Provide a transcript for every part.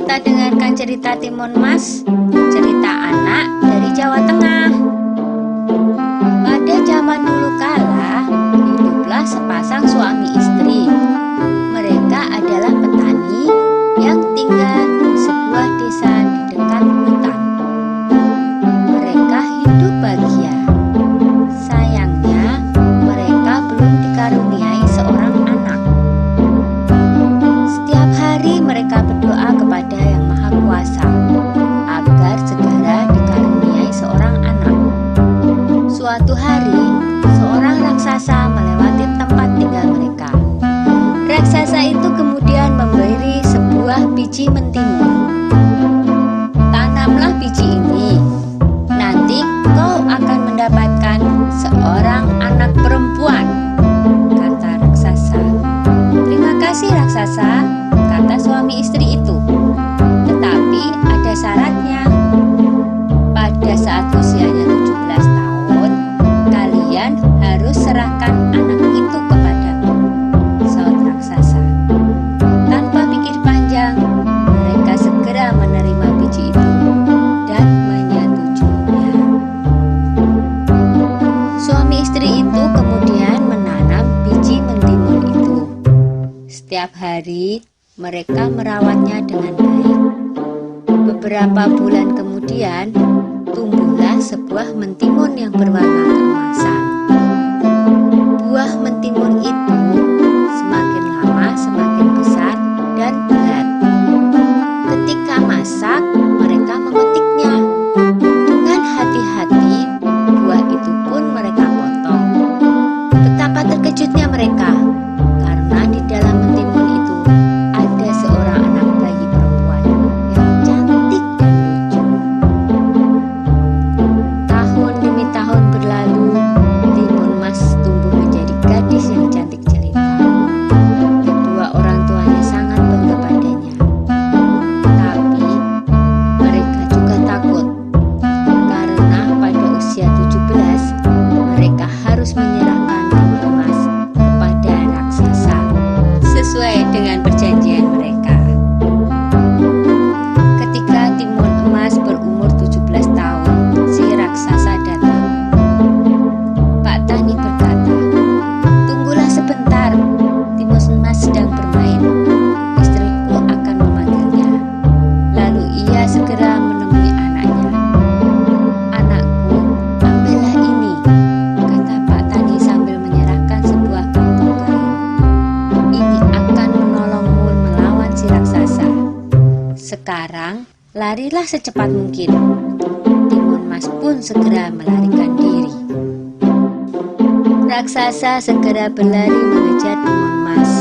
kita dengarkan cerita Timun Mas, cerita anak dari Jawa Tengah. Pada zaman dulu kala, hiduplah sepasang suami istri. Mereka adalah petani yang tinggal di sebuah desa di dekat hutan. Mereka hidup bahagia. Sayangnya, mereka belum dikaruniai seorang anak. Setiap hari mereka berdoa kepada Yang Maha Kuasa agar segera dikaruniai seorang anak. Suatu hari, seorang raksasa melewati tempat tinggal mereka. Raksasa itu kemudian memberi sebuah biji mentimun. Tanamlah biji ini, nanti kau akan mendapatkan seorang anak perempuan, kata raksasa. Terima kasih raksasa, kata suami istri itu. Tetapi ada syaratnya. Pada saat usianya 17 tahun, kalian harus serahkan anak itu kepadaku, saut raksasa. Tanpa pikir panjang, mereka segera menerima biji itu dan menyetujuinya. Suami istri itu kemudian menanam biji mentimun itu. Setiap hari mereka merawatnya dengan baik. Beberapa bulan kemudian, tumbuhlah sebuah mentimun yang berwarna keemasan. Buah mentimun itu semakin lama semakin besar dan berat. Ketika masak, mereka memetiknya. Dengan hati-hati, buah itu pun mereka potong. Betapa terkejutnya mereka, karena di dalam mentimun itu ada seorang anak bayi perempuan yang cantik dan lucu. Tahun demi tahun berlalu, Timun Mas tumbuh menjadi gadis yang cantik jelita. Kedua orang tuanya sangat bangga padanya. Tapi mereka juga takut, karena pada usia 17 mereka harus menyerahkan Timun Mas kepada raksasa sesuai dengan perjanjian mereka. Ketika Timun Emas berumur 17 tahun, si raksasa datang. Pak Tani berkata, "Tunggulah sebentar, Timun Emas sedang bermain. Istriku akan memanggilnya." Lalu ia segera menemui anaknya. "Anakku, ambillah ini," kata Pak Tani sambil menyerahkan sebuah kantong kain. "Ini akan menolongmu melawan si raksasa. Sekarang, larilah secepat mungkin." Timun Mas pun segera melarikan diri. Raksasa segera berlari mengejar Timun Mas.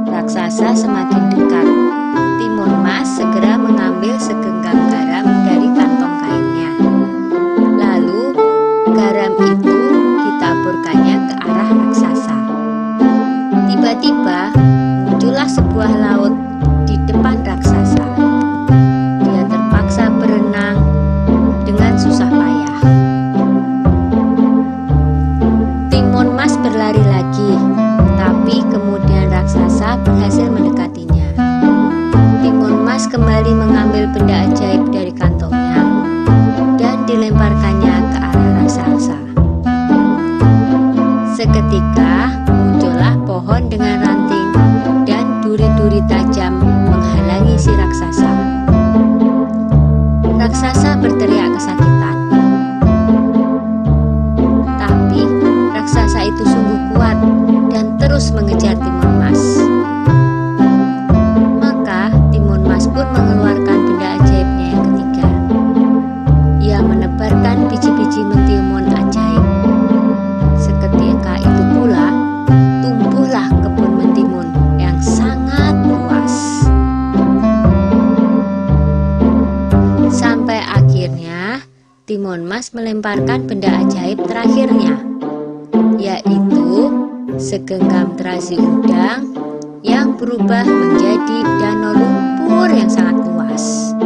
Raksasa semakin dekat. Timun Mas segera mengambil segenggam garam dari kantong kainnya. Lalu, garam itu ditaburkannya ke arah raksasa. Tiba-tiba, muncullah sebuah laut di depan raksasa. Dia terpaksa berenang dengan susah payah. Timun Mas berlari lagi, tapi kemudian raksasa berhasil mendekatinya. Timun Mas kembali mengambil benda ajaib dari kantongnya dan dilemparkannya ke arah raksasa. Seketika muncullah pohon dengan ranting dan duri-duri tajam menghalangi si raksasa. Raksasa berteriak kesakitan. Tapi raksasa itu sungguh kuat dan terus mengejar Timun Mas. Maka Timun Mas pun mengeluarkan benda ajaibnya yang ketiga. Ia menebarkan biji-biji mentimun ajaib. Seketika itu pula tumbuhlah kebun mentimun yang sangat luas. Sampai akhirnya Timun Mas melemparkan benda ajaib terakhirnya, yaitu segenggam terasi udang yang berubah menjadi danau lumpur yang sangat luas.